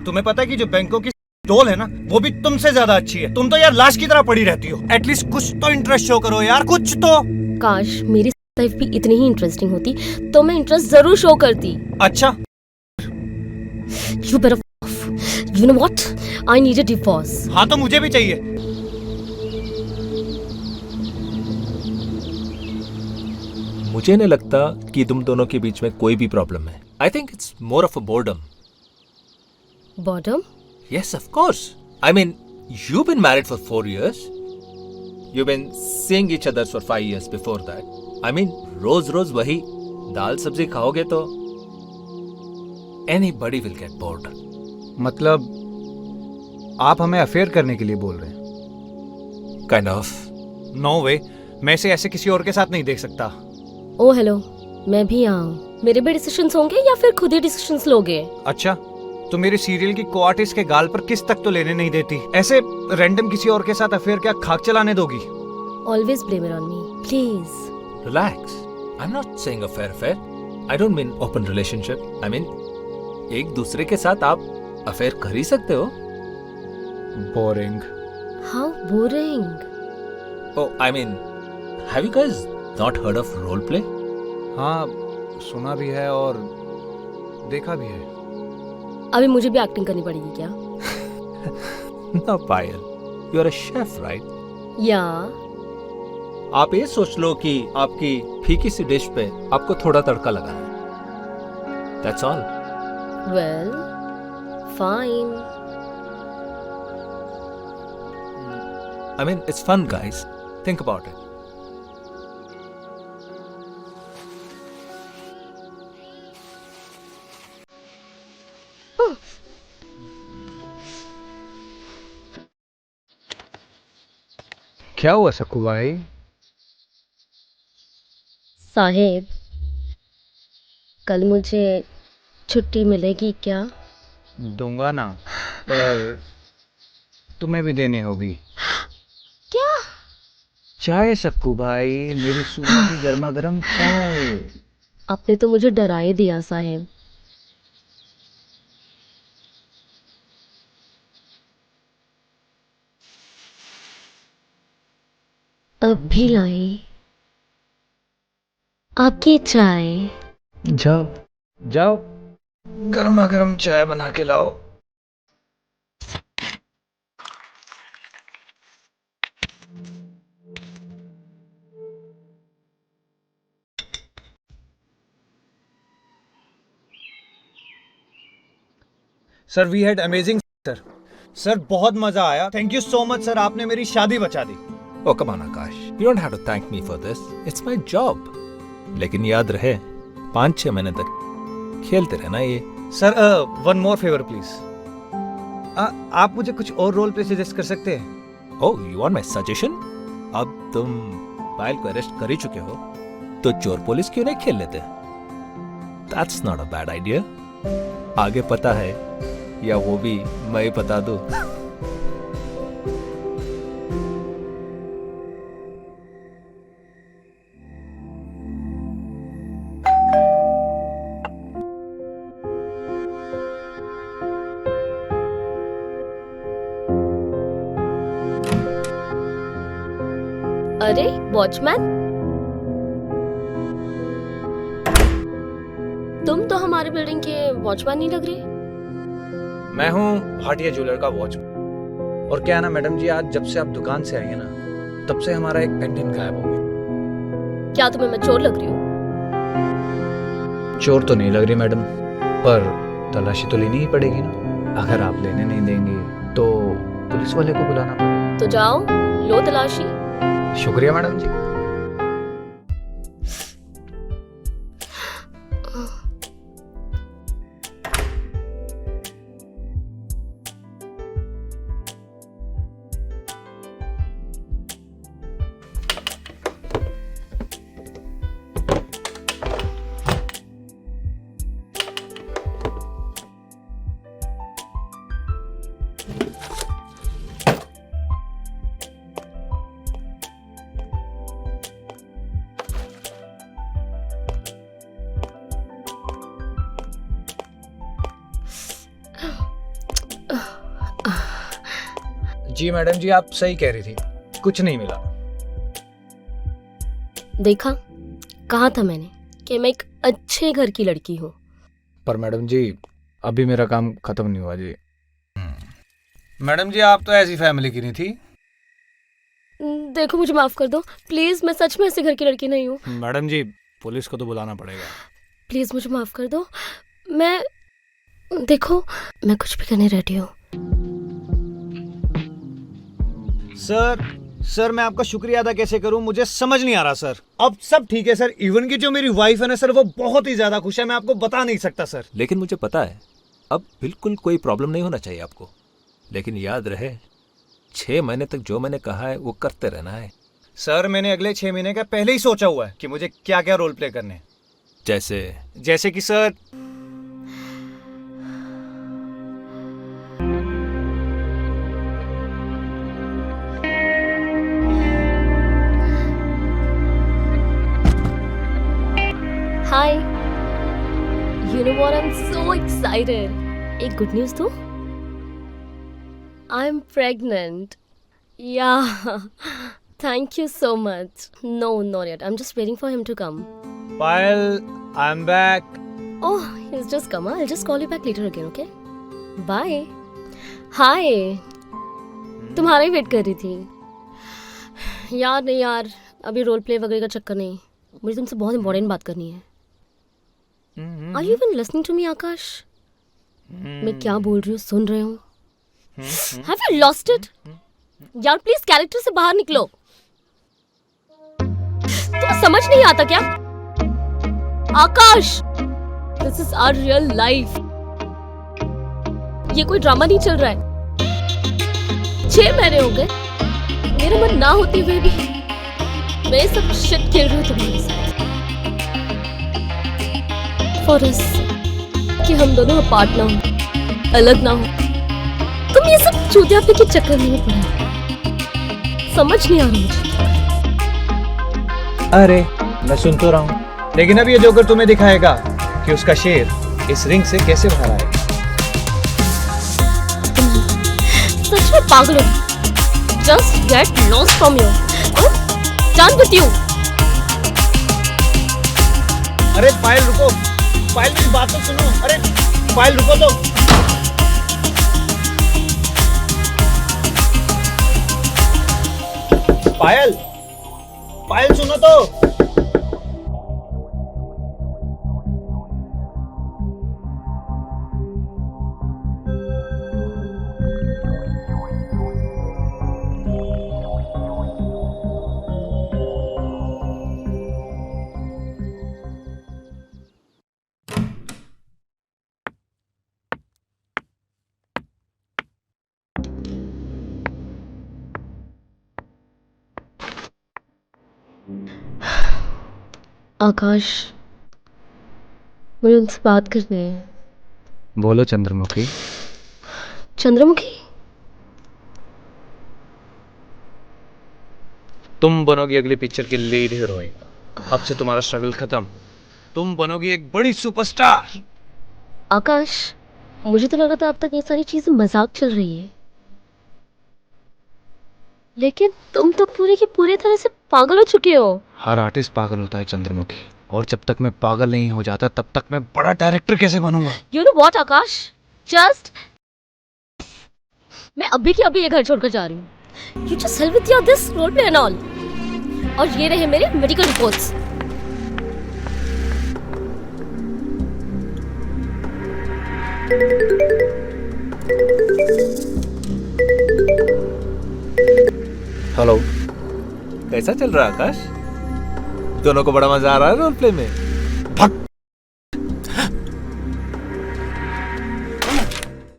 तुम्हें पता है कि जो बैंकों की डोल है ना, वो भी तुमसे ज्यादा अच्छी है। तुम तो यार लाश की तरह पड़ी रहती हो। एटलीस्ट कुछ तो इंटरेस्ट शो करो यार, कुछ तो। काश मेरी लाइफ भी इतनी ही इंटरेस्टिंग होती तो मैं इंटरेस्ट जरूर शो करती। अच्छा, You better off. You know what? I need a divorce. हाँ तो मुझे भी चाहिए। मुझे नहीं लगता कि तुम दोनों के बीच में कोई भी प्रॉब्लम है। I think it's more of a boredom. Boredom? Yes, of course. I mean, you've been married for 4 years. You've been seeing each other for 5 years before that. I mean, रोज रोज वही दाल सब्जी खाओगे तो anybody will get bored. मतलब आप हमें affair करने के लिए बोल रहे हैं? Kind of. नो वे, मैं इसे ऐसे किसी और के साथ नहीं देख सकता। ओ हेलो, मैं भी यहाँ हूँ। मेरे भी डिसीजंस होंगे या फिर खुद ही डिसीजंस लोगे? अच्छा, तो मेरे सीरियल की को आर्टिस्ट के गाल पर किस तक तो लेने नहीं देती। ऐसे रैंडम किसी और के साथ अफेयर क्या खाक चलाने दोगी? Always blame it on me, please. Relax. I'm not saying affair. I don't mean open relationship. I mean, एक दूसरे के साथ आप अफेयर कर ही सकते हो। Boring. How boring. Oh, I mean, have you guys not heard of role play? हाँ, सुना भी है और देखा भी है। अभी मुझे भी एक्टिंग करनी पड़ेगी क्या? No, Payal. You're a chef, right? या आप ये सोच लो कि आपकी फीकी सी डिश पे आपको थोड़ा तड़का लगाना है। That's all. Well fine. I mean, it's fun, guys. Think about it. क्या हुआ सक्कू भाई? साहेब, कल मुझे छुट्टी मिलेगी क्या? दूंगा ना, पर तुम्हें भी देनी होगी। क्या? चाय सक्कू भाई, मेरी सुबह की गर्मा गर्म चाय। आपने तो मुझे डरा ही दिया साहेब. अब भी लाई आपकी चाय. जाओ जाओ, गर्मा गर्म चाय बना के लाओ। Sir we had amazing sir. Sir बहुत मजा आया। Thank you so much sir, आपने मेरी शादी बचा दी। Oh, come on, Akash. You don't have to thank me for this. It's my job. लेकिन याद रहे, 5-6 महीने तक खेलते रहना ये। Sir one more favour please. आप मुझे कुछ और रोल प्ले सजेस्ट कर सकते हैं? Oh, you want my suggestion? अब तुम पायल को अरेस्ट कर ही चुके हो, तो चोर पुलिस क्यों नहीं खेल लेते? That's not a bad idea. आगे पता है, या वो भी मैं ही बता दूं? अरे वॉचमैन, तुम तो हमारे बिल्डिंग के वॉचमैन नहीं लग रहे. मैं हूँ भाटिया ज्वेलर का वॉचमैन। और क्या है ना मैडम जी, आज जब से आप दुकान से आई है ना, तब से हमारा एक पेंडेंट गायब हो गया। क्या तुम्हें मैं चोर लग रही हूँ? चोर तो नहीं लग रही मैडम, पर तलाशी तो लेनी ही पड़ेगी ना। अगर आप लेने नहीं देंगे तो पुलिस वाले को बुलाना पड़ेगा। तो जाओ, लो तलाशी. शुक्रिया मैडम जी। जी मैडम जी, आप सही कह रही थी, कुछ नहीं मिला। देखा, कहा था मैंने कि मैं एक अच्छे घर की लड़की हूँ। पर मैडम जी, अभी मेरा काम खत्म नहीं हुआ जी। मैडम जी, आप तो ऐसी फैमिली की नहीं थी। देखो, मुझे माफ कर दो प्लीज, मैं सच में ऐसे घर की लड़की नहीं हूँ। मैडम जी, पुलिस को तो बुलाना पड़ेगा। प्लीज मुझे माफ कर दो। मैं देखो, मैं कुछ भी करने रेडी हूँ। सर मैं आपका शुक्रिया अदा कैसे करूं, मुझे समझ नहीं आ रहा सर। अब सब ठीक है सर, इवन की जो मेरी वाइफ है ना सर, वो बहुत ही ज्यादा खुश है, मैं आपको बता नहीं सकता सर। लेकिन मुझे पता है अब बिल्कुल कोई प्रॉब्लम नहीं होना चाहिए आपको। लेकिन याद रहे 6 महीने तक जो मैंने कहा है वो करते रहना है। सर मैंने अगले 6 महीने का पहले ही सोचा हुआ है कि मुझे क्या क्या रोल प्ले करने हैं। जैसे कि sir hi, you know what, I am so excited. एक गुड न्यूज़ दूँ? I am pregnant. या thank you so much. No not yet, I am just waiting for him to come. Payal, I am back. Oh, he's just come. I'll just call you back later again, okay? Bye. Hi. तुम्हारा ही wait कर रही थी। यार नहीं यार, अभी role play वगैरह का चक्कर नहीं, मुझे तुमसे बहुत इंपॉर्टेंट बात करनी है। Are you even listening to me, आकाश? मैं क्या बोल रही हूँ सुन रहे हो? Have you lost it? यार प्लीज कैरेक्टर से बाहर निकलो। तुम्हें समझ नहीं आता क्या? Akash, this is our real life. ये कोई ड्रामा नहीं चल रहा है। 6 महीने हो गए, मेरा मन ना होते हुए भी मैं सब शिट खेल रही हूँ तुम्हारे साथ। फॉर अस, कि हम दोनों अपार्ट ना हो, अलग ना हो। तुम ये सब चूतियापे के चक्कर में पड़े। समझ नहीं आ रहा मुझे। अरे मैं सुन तो रहा हूँ, लेकिन अब ये जोकर तुम्हें दिखाएगा कि उसका शेर इस रिंग से कैसे बाहर आए। सच में पागल हो। Just get lost from you. Done with you. अरे पायल रुको, पायल मेरी बात तो सुनो। अरे पायल रुको तो। पायल, पायल सुनो तो। आकाश, मुझे उनसे बात करनी है। बोलो चंद्रमुखी। चंद्रमुखी? तुम बनोगी अगली पिक्चर की लीड हीरोइन। अब से तुम्हारा स्ट्रगल खत्म, तुम बनोगी एक बड़ी सुपरस्टार। आकाश, मुझे तो लगा था अब तक ये सारी चीजें मजाक चल रही है, लेकिन तुम तो पूरी की पूरी तरह से पागल हो चुके हो। हर आर्टिस्ट पागल होता है चंद्रमुखी, और जब तक मैं पागल नहीं हो जाता तब तक मैं बड़ा डायरेक्टर कैसे बनूंगा। You know what Akash, just मैं अभी के अभी ये घर छोड़कर जा रही हूँ। You just help with your this role play and all. और ये रहे मेरे मेडिकल रिपोर्ट्स। हेलो। कैसा चल रहा है आकाश? दोनों को बड़ा मजा आ रहा है रोल प्ले में? भग